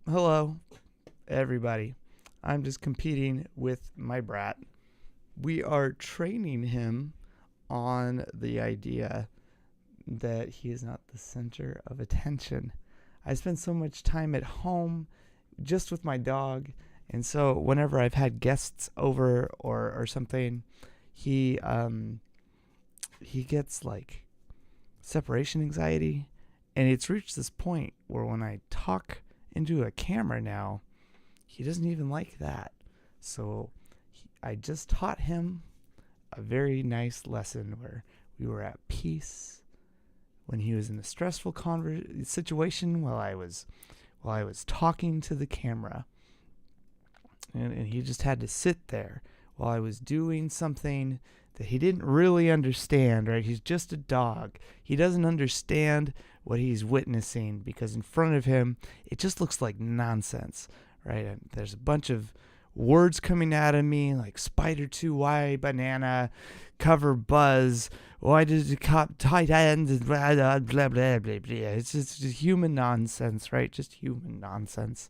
Hello, everybody. I'm just competing with my brat. We are training him on the idea that he is not the center of attention. I spend so much time at home just with my dog, and so whenever I've had guests over or something, he he gets like separation anxiety, and it's reached this point where when I talk into a camera now, he doesn't even like that. So I just taught him a very nice lesson where we were at peace when he was in a stressful situation while I was talking to the camera, and he just had to sit there while I was doing something that he didn't really understand, right? He's just a dog. He doesn't understand what he's witnessing because in front of him, it just looks like nonsense, right? And there's a bunch of words coming out of me like spider 2, why banana, cover buzz, why did the cop tight ends, blah, blah, blah, blah, blah, blah. It's just human nonsense, right? Just human nonsense.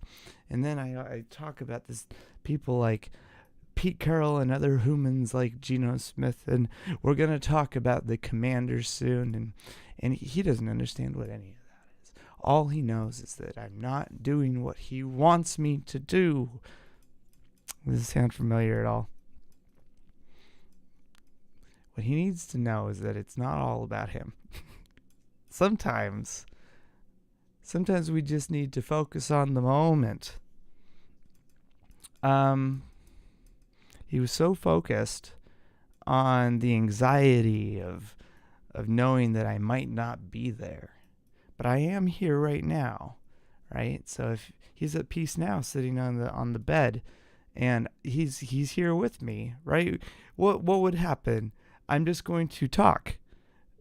And then I talk about this people like Pete Carroll and other humans like Geno Smith, and we're going to talk about the Commanders soon, and he doesn't understand what any of that is. All he knows is that I'm not doing what he wants me to do. Does this sound familiar at all? What he needs to know is that it's not all about him. Sometimes we just need to focus on the moment. He was so focused on the anxiety of knowing that I might not be there. But I am here right now, right? So if he's at peace now sitting on the bed and he's here with me, right? What would happen? I'm just going to talk,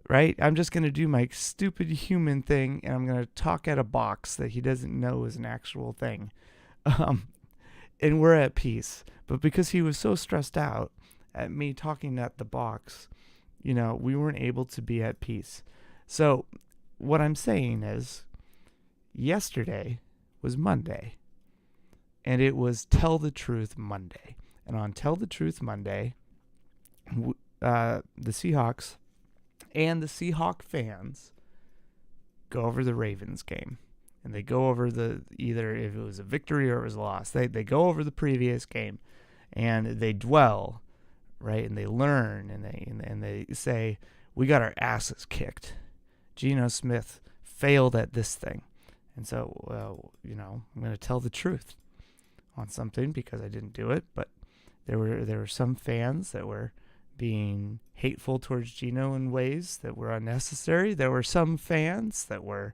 right? I'm just going to do my stupid human thing, and I'm going to talk at a box that he doesn't know is an actual thing. And we're at peace. But because he was so stressed out at me talking at the box, we weren't able to be at peace. So what I'm saying is, yesterday was Monday, and it was Tell the Truth Monday. And on Tell the Truth Monday, the Seahawks and the Seahawk fans go over the Ravens game. And they go over either if it was a victory or it was a loss. They go over the previous game, and they dwell, right? And they learn, and they say, we got our asses kicked. Geno Smith failed at this thing. And so, I'm going to tell the truth on something because I didn't do it. But there were some fans that were being hateful towards Geno in ways that were unnecessary. There were some fans that were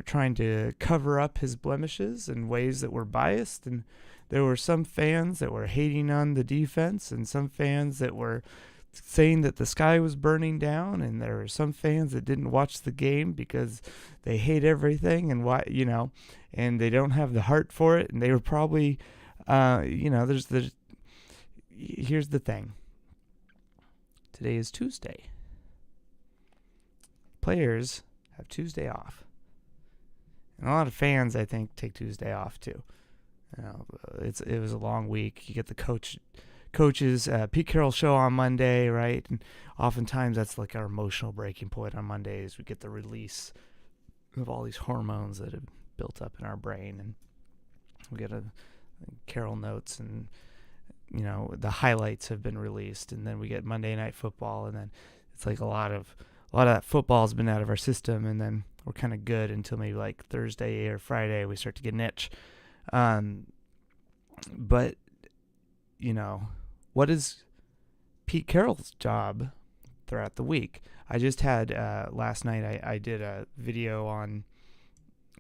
trying to cover up his blemishes in ways that were biased, and there were some fans that were hating on the defense, and some fans that were saying that the sky was burning down, and there were some fans that didn't watch the game because they hate everything and and they don't have the heart for it, and they were probably here's the thing. Today is Tuesday. Players have Tuesday off. And a lot of fans, I think, take Tuesday off too. It was a long week. You get the coaches Pete Carroll show on Monday, right? And oftentimes that's like our emotional breaking point on Mondays. We get the release of all these hormones that have built up in our brain, and we get a Carroll notes, and the highlights have been released, and then we get Monday Night Football, and then it's like a lot of that football's been out of our system, and then we're kind of good until maybe like Thursday or Friday we start to get an itch. But what is Pete Carroll's job throughout the week? I just had last night I did a video on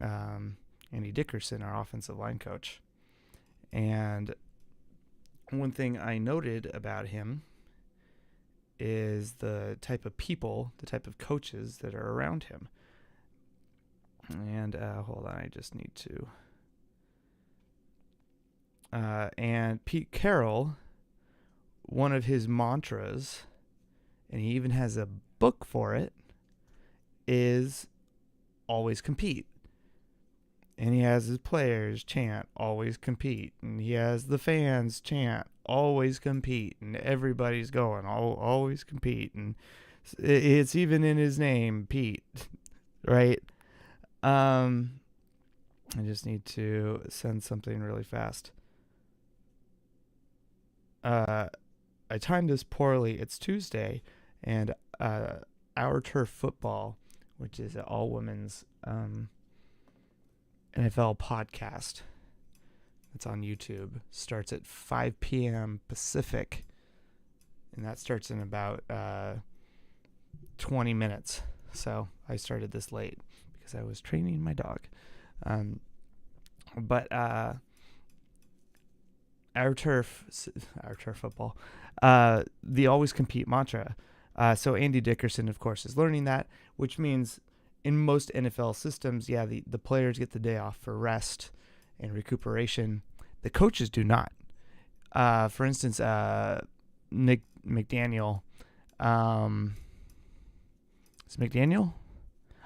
Andy Dickerson, our offensive line coach, and one thing I noted about him is the type of people, the type of coaches that are around him. And hold on, I just need to. And Pete Carroll, one of his mantras, and he even has a book for it, is always compete. And he has his players chant, always compete. And he has the fans chant, always compete. And everybody's going, always compete. And it's even in his name, Pete, right? I just need to send something really fast. I timed this poorly. It's Tuesday, and Our Turf Football, which is an all-women's NFL podcast that's on YouTube, starts at 5 p.m. Pacific, and that starts in about 20 minutes. So I started this late because I was training my dog. But Our Turf Football, the always compete mantra. So Andy Dickerson, of course, is learning that, which means in most NFL systems, the players get the day off for rest and recuperation. The coaches do not. For instance, Nick McDaniel. Is McDaniel?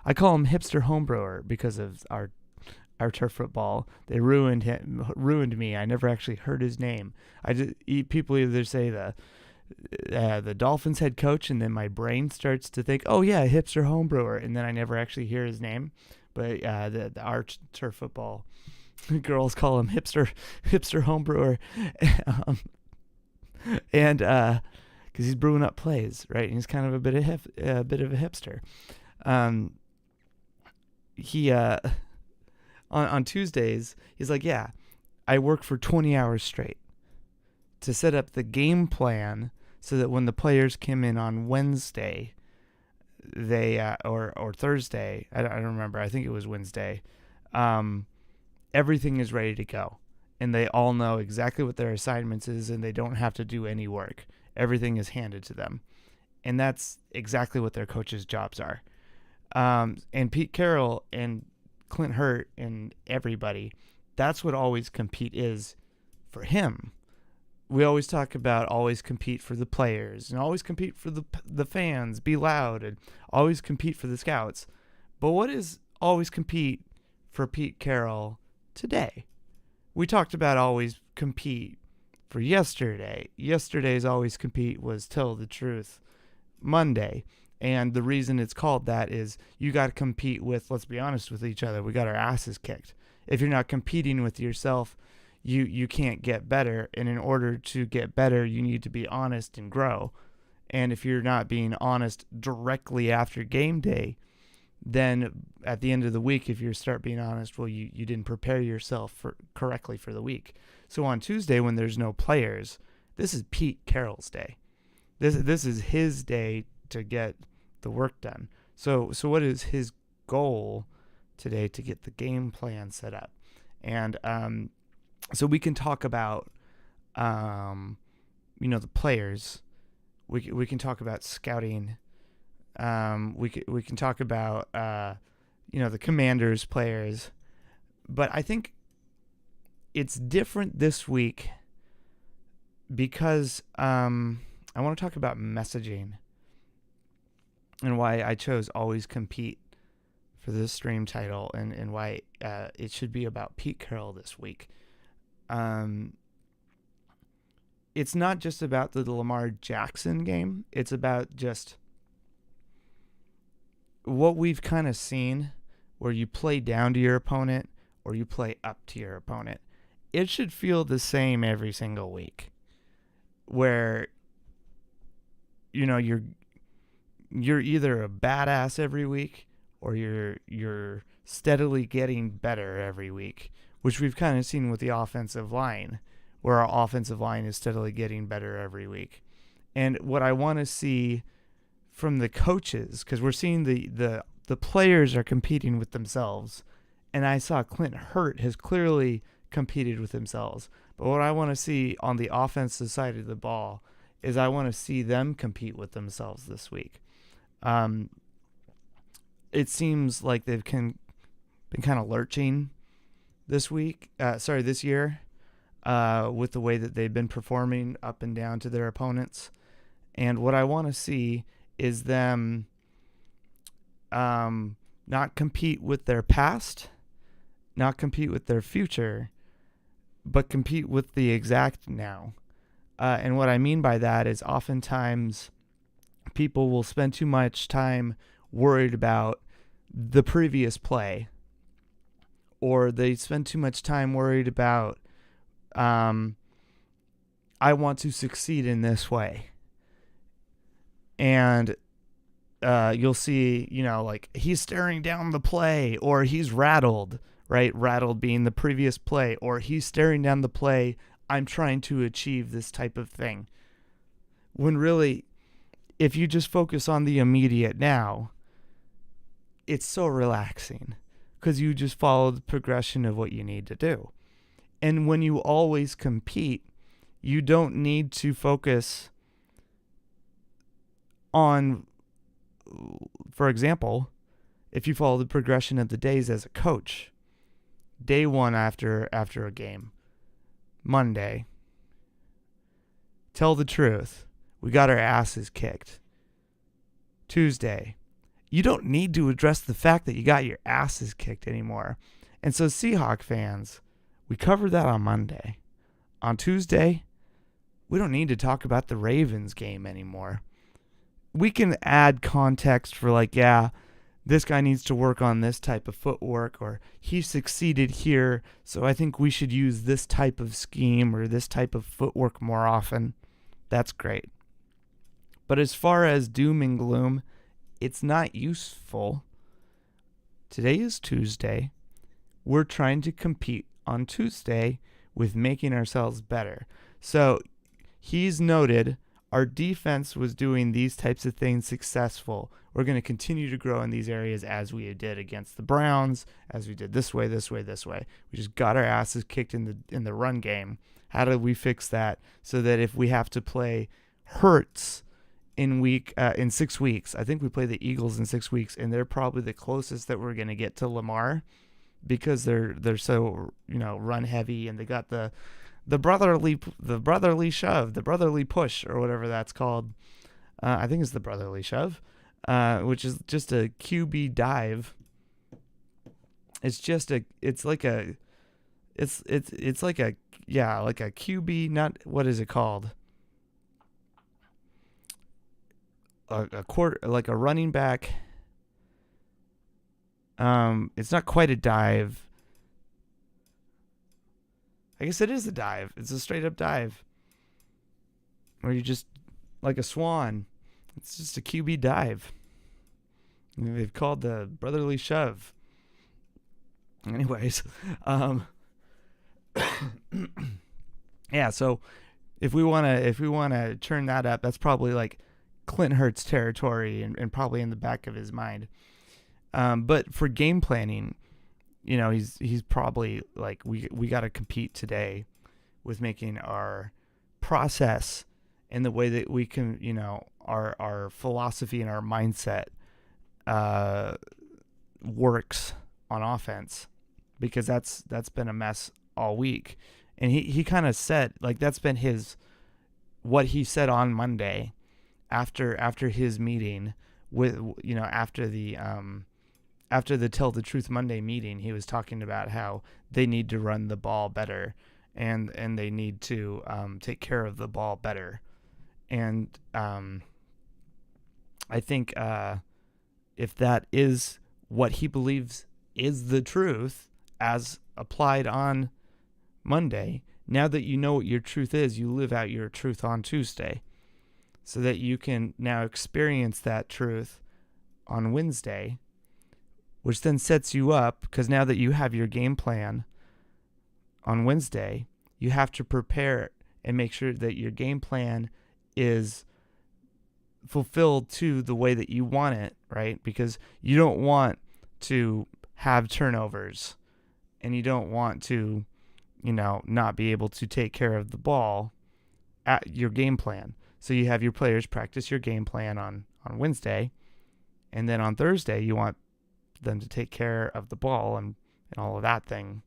I call him hipster homebrewer because of our Turf Football. They ruined me. I never actually heard his name. People either say the Dolphins head coach, and then my brain starts to think, oh yeah, hipster homebrewer, and then I never actually hear his name. But our Turf Football girls call him hipster homebrewer, and because he's brewing up plays, right? And he's kind of a bit of a hipster. He on Tuesdays, he's like, yeah, I work for 20 hours straight to set up the game plan so that when the players come in on Wednesday, they or Thursday, I don't remember, I think it was Wednesday, everything is ready to go, and they all know exactly what their assignments is, and they don't have to do any work. Everything is handed to them, and that's exactly what their coaches' jobs are. And Pete Carroll and Clint Hurt and everybody, that's what always compete is for him. We always talk about always compete for the players and always compete for the fans, be loud, and always compete for the scouts. But what is always compete for Pete Carroll today? We talked about always compete for yesterday. Yesterday's always compete was Tell the Truth Monday. And the reason it's called that is you got to compete with, let's be honest with each other, we got our asses kicked. If you're not competing with yourself, you can't get better. And in order to get better, you need to be honest and grow. And if you're not being honest directly after game day, then at the end of the week, if you start being honest, well, you didn't prepare yourself correctly for the week. So on Tuesday, when there's no players, this is Pete Carroll's day. This is his day to get the work done. So what is his goal today to get the game plan set up? And so we can talk about the players. We can talk about scouting. We can talk about the Commanders players. But I think it's different this week because I want to talk about messaging and why I chose Always Compete for this stream title, and why it should be about Pete Carroll this week. It's not just about the Lamar Jackson game. It's about just what we've kind of seen where you play down to your opponent or you play up to your opponent. It should feel the same every single week, where you're either a badass every week or you're steadily getting better every week, which we've kind of seen with the offensive line, where our offensive line is steadily getting better every week. And what I want to see from the coaches, because we're seeing the players are competing with themselves, and I saw Clint Hurt has clearly competed with themselves. But what I want to see on the offensive side of the ball is I want to see them compete with themselves this week. It seems like they've been kind of lurching this year, with the way that they've been performing up and down to their opponents. And what I want to see is them not not compete with their past, not compete with their future, but compete with the exact now. And what I mean by that is oftentimes people will spend too much time worried about the previous play, or they spend too much time worried about, I want to succeed in this way. And you'll see, like he's staring down the play, or he's rattled, right? Rattled being the previous play, or he's staring down the play, I'm trying to achieve this type of thing. When really, if you just focus on the immediate now, it's so relaxing because you just follow the progression of what you need to do. And when you always compete, you don't need to focus on, for example, if you follow the progression of the days as a coach, day one after a game, Monday, tell the truth, we got our asses kicked. Tuesday, you don't need to address the fact that you got your asses kicked anymore. And so Seahawk fans, we covered that on Monday. On Tuesday, we don't need to talk about the Ravens game anymore. We can add context for this guy needs to work on this type of footwork, or he succeeded here, so I think we should use this type of scheme or this type of footwork more often. That's great. But as far as doom and gloom, it's not useful. Today is Tuesday. We're trying to compete on Tuesday with making ourselves better. So he's noted our defense was doing these types of things successful. We're going to continue to grow in these areas as we did against the Browns, as we did this way. We just got our asses kicked in the run game. How do we fix that so that if we have to play Hurts in 6 weeks, I think we play the Eagles in 6 weeks, and they're probably the closest that we're going to get to Lamar because they're so run heavy, and they got the brotherly shove, the brotherly push, or whatever that's called. I think it's the brotherly shove, which is just a QB dive. It's like a QB, not, what is it called? A quarter, like a running back. It's not quite a dive. I guess it is a dive. It's a straight up dive. Where you just, like a swan. It's just a QB dive. They've called the brotherly shove. Anyways, yeah, so if we want to turn that up, that's probably like Clint Hurts territory and probably in the back of his mind. But for game planning, he's probably like, we got to compete today with making our process and the way that we can, our philosophy and our mindset works on offense, because that's been a mess all week. And he kind of said, like, that's been what he said on Monday after his meeting with, after the Tell the Truth Monday meeting. He was talking about how they need to run the ball better and they need to take care of the ball better. And I think if that is what he believes is the truth as applied on Monday, now that you know what your truth is, you live out your truth on Tuesday, so that you can now experience that truth on Wednesday, which then sets you up, because now that you have your game plan on Wednesday, you have to prepare and make sure that your game plan is fulfilled to the way that you want it, right? Because you don't want to have turnovers, and you don't want to, not be able to take care of the ball at your game plan. So you have your players practice your game plan on Wednesday, and then on Thursday you want them to take care of the ball and all of that thing,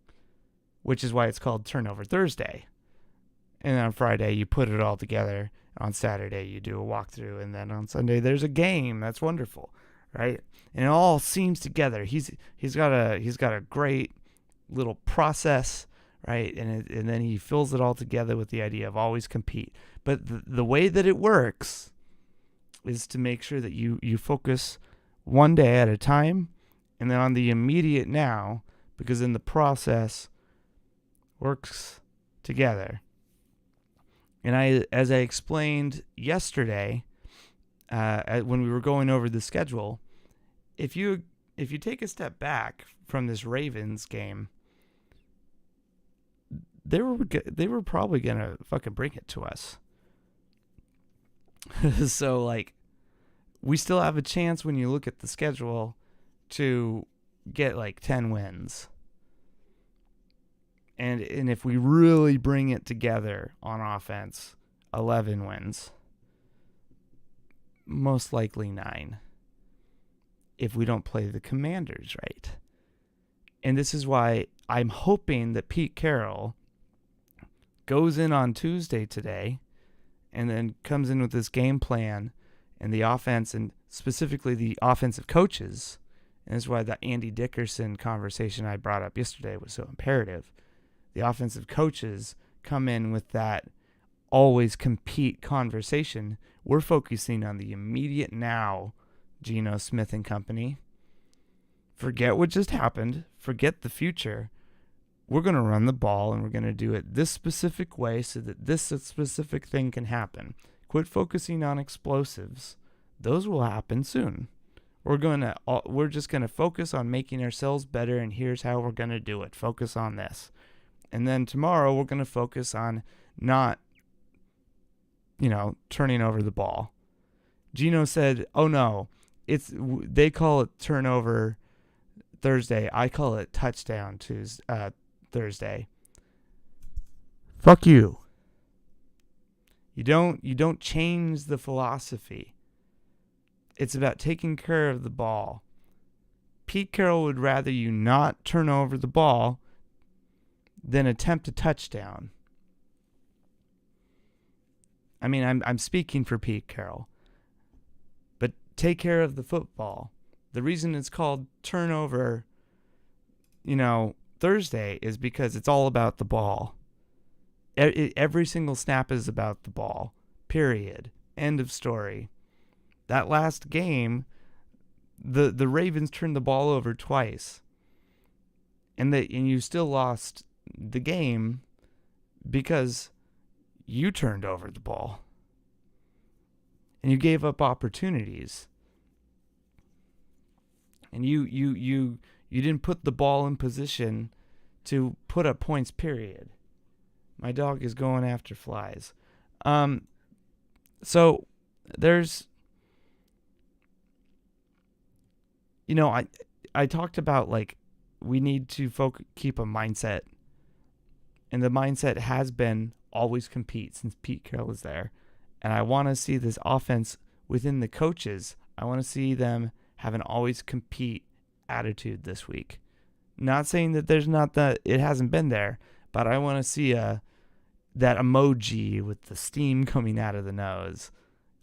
which is why it's called Turnover Thursday. And then on Friday you put it all together. On Saturday you do a walkthrough, and then on Sunday there's a game. That's wonderful, right? And it all seems together. He's got a great little process, right? And then he fills it all together with the idea of always compete. But the way that it works is to make sure that you focus one day at a time, and then on the immediate now, because then the process works together. And as I explained yesterday, when we were going over the schedule, if you take a step back from this Ravens game, they were probably gonna fucking bring it to us. So like, we still have a chance when you look at the schedule to get like 10 wins. And if we really bring it together on offense, 11 wins. Most likely 9. If we don't play the Commanders right. And this is why I'm hoping that Pete Carroll goes in on Tuesday today and then comes in with this game plan and the offense, and specifically the offensive coaches. And this is why the Andy Dickerson conversation I brought up yesterday was so imperative. The offensive coaches come in with that always compete conversation. We're focusing on the immediate now, Geno Smith and company. Forget what just happened. Forget the future. We're going to run the ball, and we're going to do it this specific way so that this specific thing can happen. Quit focusing on explosives. Those will happen soon. We're just going to focus on making ourselves better, and here's how we're going to do it. Focus on this. And then tomorrow we're going to focus on not, turning over the ball. Geno said, "Oh no, they call it turnover Thursday. I call it touchdown Tuesday, Thursday." Fuck you. You don't change the philosophy. It's about taking care of the ball. Pete Carroll would rather you not turn over the ball than attempt a touchdown. I mean, I'm speaking for Pete Carroll. But take care of the football. The reason it's called turnover, Thursday is because it's all about the ball. Every single snap is about the ball. Period. End of story. That last game, the Ravens turned the ball over twice. And you still lost the game because you turned over the ball. And you gave up opportunities. And you didn't put the ball in position to put up points, period. My dog is going after flies. So there's, I talked about like we need to keep a mindset. And the mindset has been always compete since Pete Carroll was there. And I want to see this offense within the coaches. I want to see them have an always compete attitude this week. Not saying that it hasn't been there, but I want to see that emoji with the steam coming out of the nose.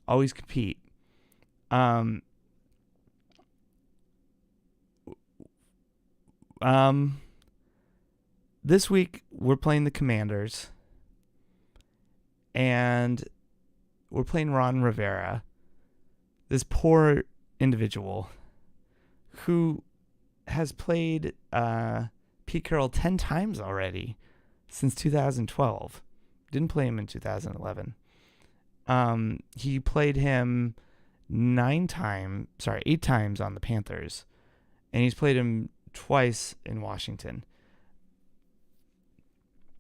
Always compete. This week we're playing the Commanders, and we're playing Ron Rivera, this poor individual who has played Pete Carroll 10 times already since 2012. Didn't play him in 2011. He played him 8 times on the Panthers, and he's played him twice in Washington.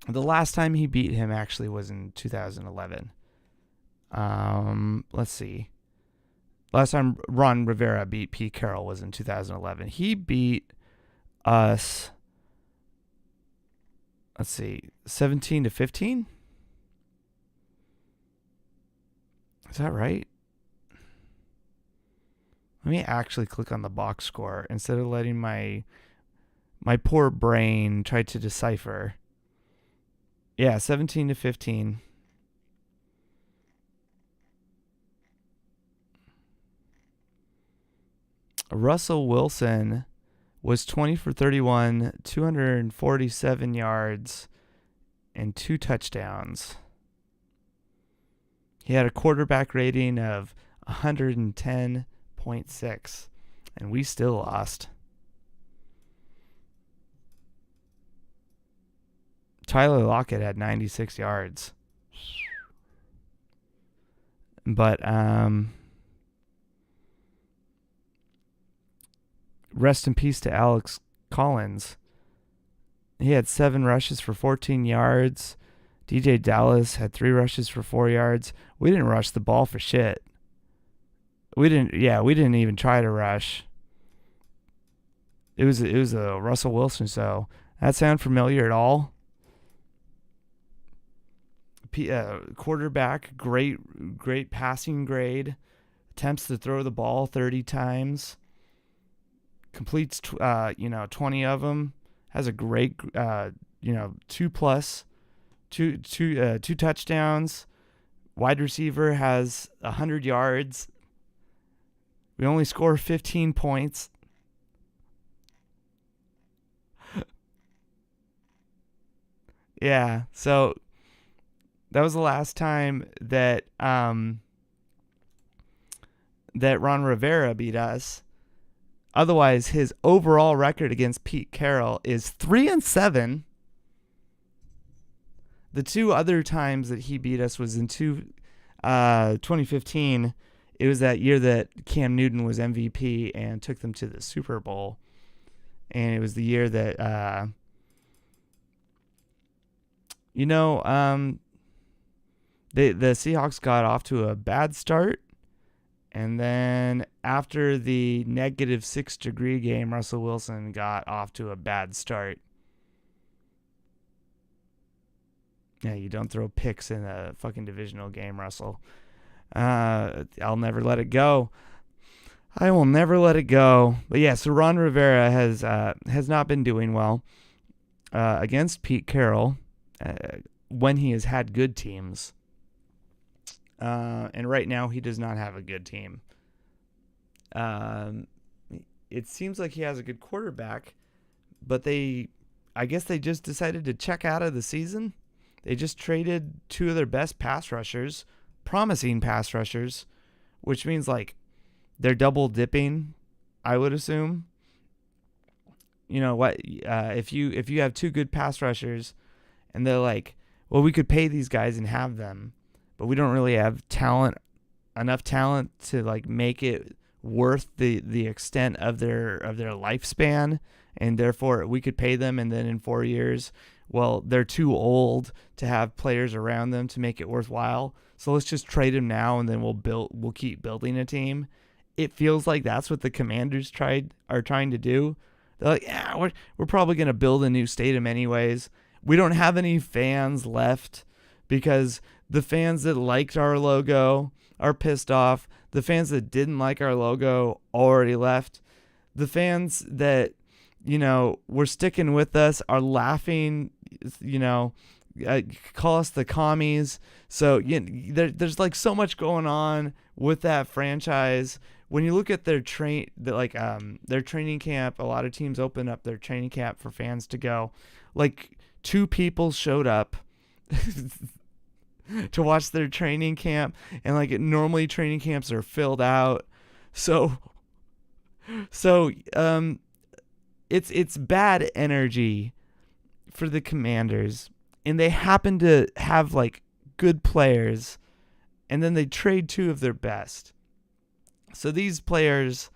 The last time he beat him actually was in 2011. Let's see. Last time Ron Rivera beat Pete Carroll was in 2011. He beat us, 17-15? Is that right? Let me actually click on the box score instead of letting my poor brain try to decipher. Yeah, 17-15. Russell Wilson was 20 for 31, 247 yards, and 2 touchdowns. He had a quarterback rating of 110.6, and we still lost. Tyler Lockett had 96 yards. But rest in peace to Alex Collins. He had 7 rushes for 14 yards. DJ Dallas had 3 rushes for 4 yards. We didn't rush the ball for shit. We didn't even try to rush. It was a Russell Wilson show. That sound familiar at all? Quarterback, great passing grade. Attempts to throw the ball 30 times. Completes 20 of them. Has a great 2 touchdowns. Wide receiver has 100 yards. We only score 15 points. Yeah, so that was the last time that that Ron Rivera beat us. Otherwise, his overall record against Pete Carroll is 3-7. The 2 other times that he beat us was in 2015. It was that year that Cam Newton was MVP and took them to the Super Bowl. And it was the year that, the Seahawks got off to a bad start. And then after the -6-degree game, Russell Wilson got off to a bad start. Yeah, you don't throw picks in a fucking divisional game, Russell. I'll never let it go. I will never let it go. But yeah, so Ron Rivera has not been doing well against Pete Carroll when he has had good teams. And right now he does not have a good team. It seems like he has a good quarterback, but I guess they just decided to check out of the season. They just traded 2 of their best pass rushers, promising pass rushers, which means like they're double dipping, I would assume. You know what? If you have 2 good pass rushers, and they're like, well, we could pay these guys and have them, but we don't really have enough talent to like make it worth the extent of their lifespan, and therefore we could pay them, and then in 4 years, well, they're too old to have players around them to make it worthwhile. So let's just trade them now, and then we'll keep building a team. It feels like that's what the Commanders are trying to do. They're like, yeah, we're probably gonna build a new stadium anyways. We don't have any fans left because the fans that liked our logo are pissed off. The fans that didn't like our logo already left. The fans that, were sticking with us are laughing, call us the commies. So there's like so much going on with that franchise. When you look at their training camp, a lot of teams open up their training camp for fans to go. Like 2 people showed up to watch their training camp, and like normally training camps are filled out. So it's bad energy for the Commanders, and they happen to have like good players, and then they trade 2 of their best. So these players,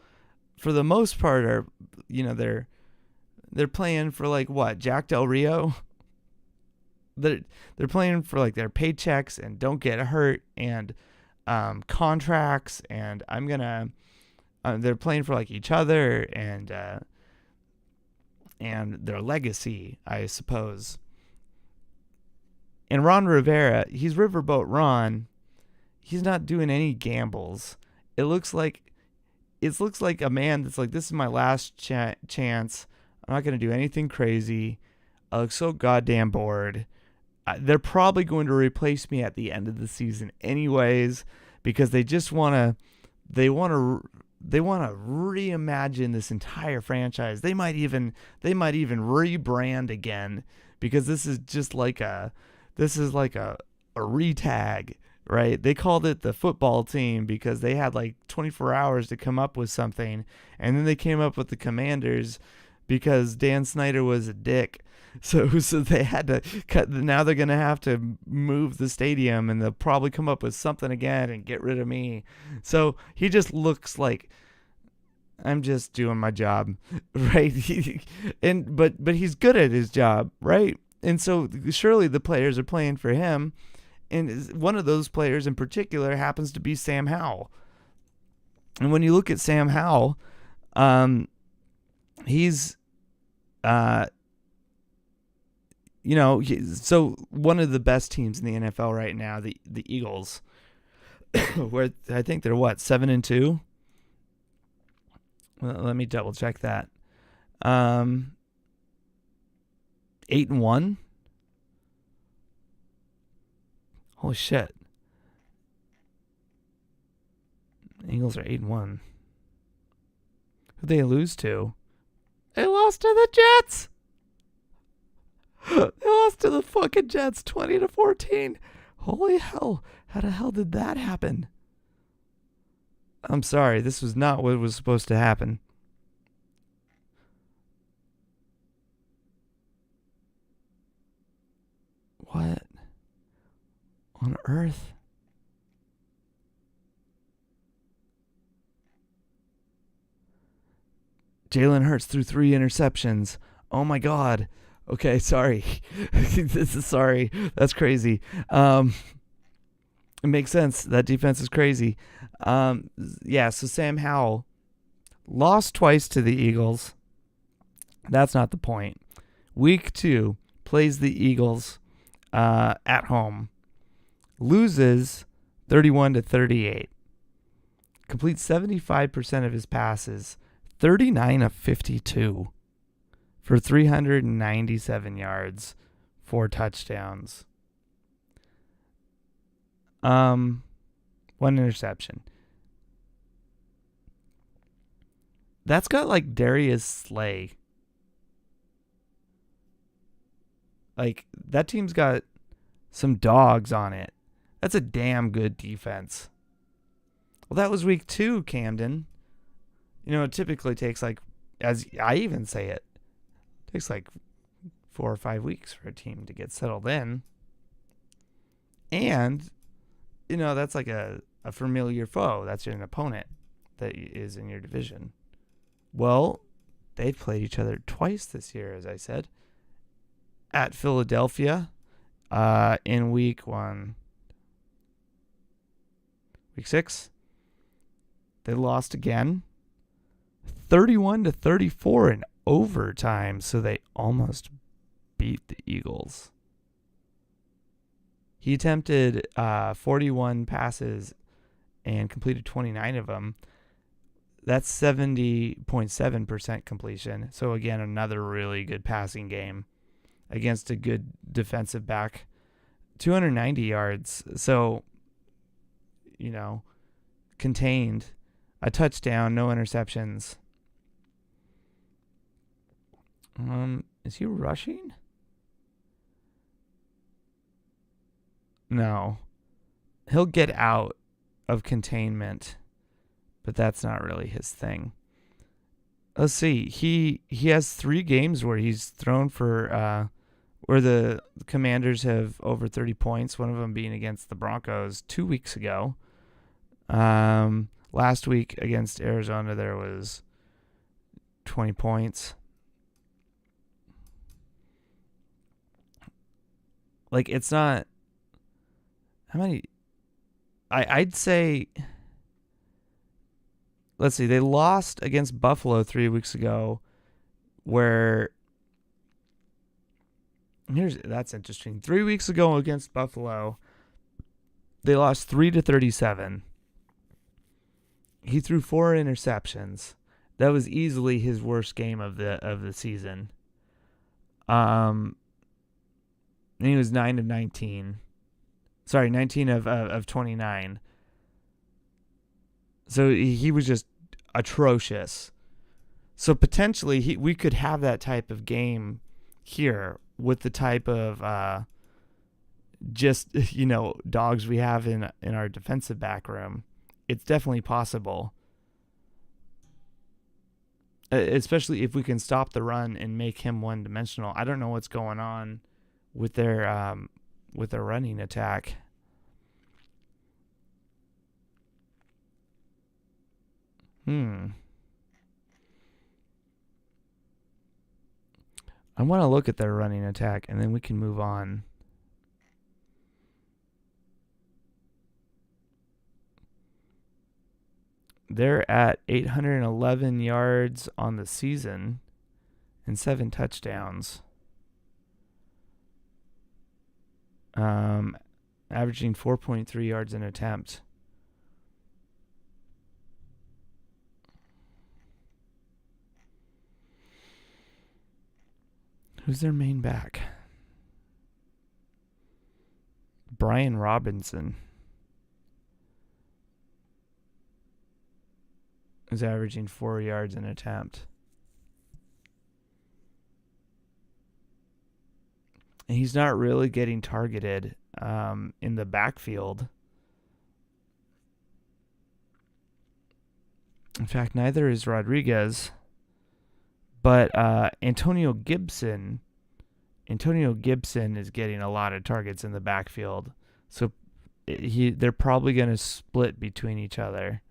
for the most part, are they're playing for like what, Jack Del Rio. They're playing for like their paychecks and don't get hurt and contracts, and they're playing for like each other and their legacy, I suppose. And Ron Rivera, he's Riverboat Ron. He's not doing any gambles. It looks like a man that's like, this is my last chance. I'm not going to do anything crazy. I look so goddamn bored. They're probably going to replace me at the end of the season anyways, because they just want to they want to reimagine this entire franchise. They might even rebrand again, because this is like a retag, right? They called it the football team because they had like 24 hours to come up with something, and then they came up with the Commanders because Dan Snyder was a dick. So they had to cut. Now they're going to have to move the stadium, and they'll probably come up with something again and get rid of me. So he just looks like, I'm just doing my job, right? But he's good at his job, right? And so surely the players are playing for him, and one of those players in particular happens to be Sam Howell. And when you look at Sam Howell, he's so one of the best teams in the NFL right now, the Eagles, where I think they're 7-2. Well, let me double check that. 8-1. Holy shit! The Eagles are 8-1. Who'd they lose to? They lost to the Jets. They lost to the fucking Jets 20-14. Holy hell. How the hell did that happen? I'm sorry. This was not what was supposed to happen. What on earth? Jalen Hurts threw 3 interceptions. Oh my God. Okay, sorry. Sorry. That's crazy. It makes sense. That defense is crazy. So Sam Howell lost twice to the Eagles. That's not the point. Week 2 plays the Eagles at home. Loses 31-38. Completes 75% of his passes. 39 of 52 for 397 yards, 4 touchdowns. 1 interception. That's got like Darius Slay. Like, that team's got some dogs on it. That's a damn good defense. Well, that was week 2, Camden. It typically takes like, as I even say it, takes like 4 or 5 weeks for a team to get settled in. And, that's like a familiar foe. That's an opponent that is in your division. Well, they've played each other twice this year, as I said. At Philadelphia in week 6. They lost again. 31-34 in overtime, so they almost beat the Eagles. He attempted 41 passes and completed 29 of them. That's 70.7% completion. So again, another really good passing game against a good defensive back. 290 yards. So, contained. A touchdown, no interceptions. Is he rushing? No. He'll get out of containment, but that's not really his thing. Let's see. He has 3 games where he's thrown for where the Commanders have over 30 points, one of them being against the Broncos 2 weeks ago. Last week against Arizona there was 20 points. Like, it's not... How many... I'd say... Let's see. They lost against Buffalo 3 weeks ago, where... That's interesting. 3 weeks ago against Buffalo, they lost 3-37. He threw 4 interceptions. That was easily his worst game of the season. And he was 9 of 19. Sorry, 19 of 29. So he was just atrocious. So potentially we could have that type of game here with the type of just, dogs we have in our defensive back room. It's definitely possible. Especially if we can stop the run and make him one-dimensional. I don't know what's going on with their running attack. I want to look at their running attack, and then we can move on. They're at 811 yards on the season and 7 touchdowns. Averaging 4.3 yards an attempt. Who's their main back? Brian Robinson is averaging 4 yards an attempt. And he's not really getting targeted in the backfield. In fact, neither is Rodriguez. But Antonio Gibson is getting a lot of targets in the backfield. So they're probably going to split between each other.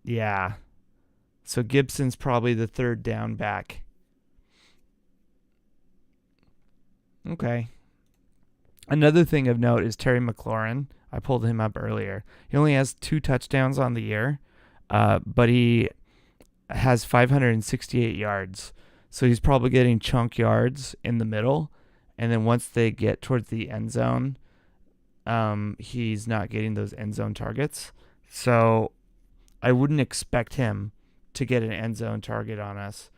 Yeah. So Gibson's probably the third down back. Okay. Another thing of note is Terry McLaurin. I pulled him up earlier. He only has 2 touchdowns on the year, but he has 568 yards. So he's probably getting chunk yards in the middle. And then once they get towards the end zone, he's not getting those end zone targets. So I wouldn't expect him to get an end zone target on us.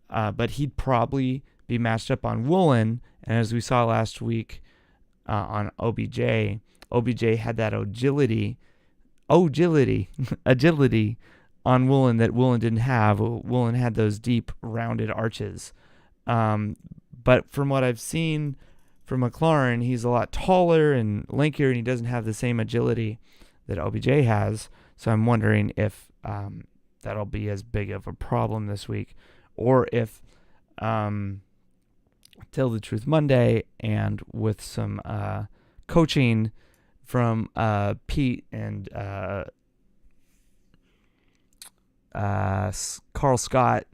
But he'd probably be matched up on Woolen. And as we saw last week on OBJ had that agility on Woolen that Woolen didn't have. Woolen had those deep, rounded arches. But from what I've seen from McLaurin, he's a lot taller and lankier, and he doesn't have the same agility that OBJ has. So I'm wondering if that'll be as big of a problem this week, or if Tell the Truth Monday and with some coaching from Pete and Carl Scott,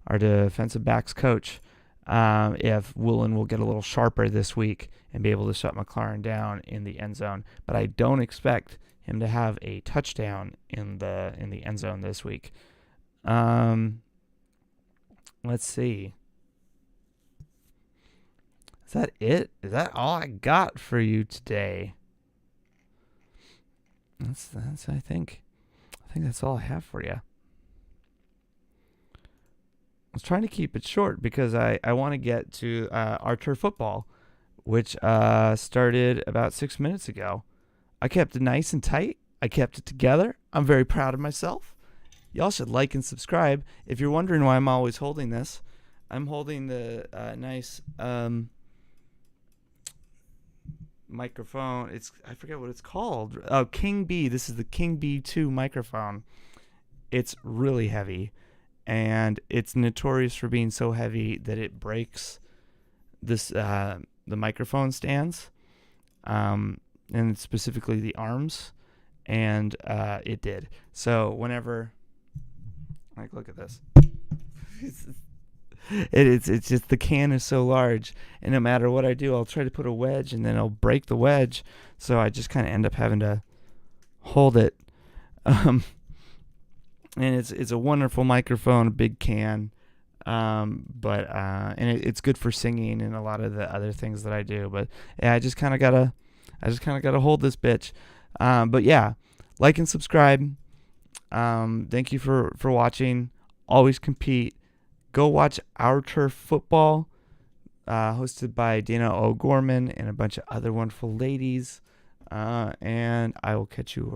our defensive backs coach, if Woolen will get a little sharper this week and be able to shut McLaurin down in the end zone. But I don't expect him to have a touchdown in the end zone this week. Let's see. Is that it? Is that all I got for you today? That's I think that's all I have for you. I was trying to keep it short because I want to get to our turf football, which started about 6 minutes ago. I kept it nice and tight. I kept it together. I'm very proud of myself. Y'all should like and subscribe. If you're wondering why I'm always holding this, I'm holding the nice microphone. I forget what it's called. Oh, King B. This is the King B2 microphone. It's really heavy, and it's notorious for being so heavy that it breaks the microphone stands, and specifically the arms, and it did. So whenever, look at this. It's just the can is so large, and no matter what I do, I'll try to put a wedge, and then I'll break the wedge. So I just kind of end up having to hold it. And it's a wonderful microphone, a big can, but it's good for singing and a lot of the other things that I do. But yeah, I just kind of gotta hold this bitch. But yeah, like and subscribe. Thank you for watching. Always compete. Go watch Our Turf Football, hosted by Dana O'Gorman and a bunch of other wonderful ladies. And I will catch you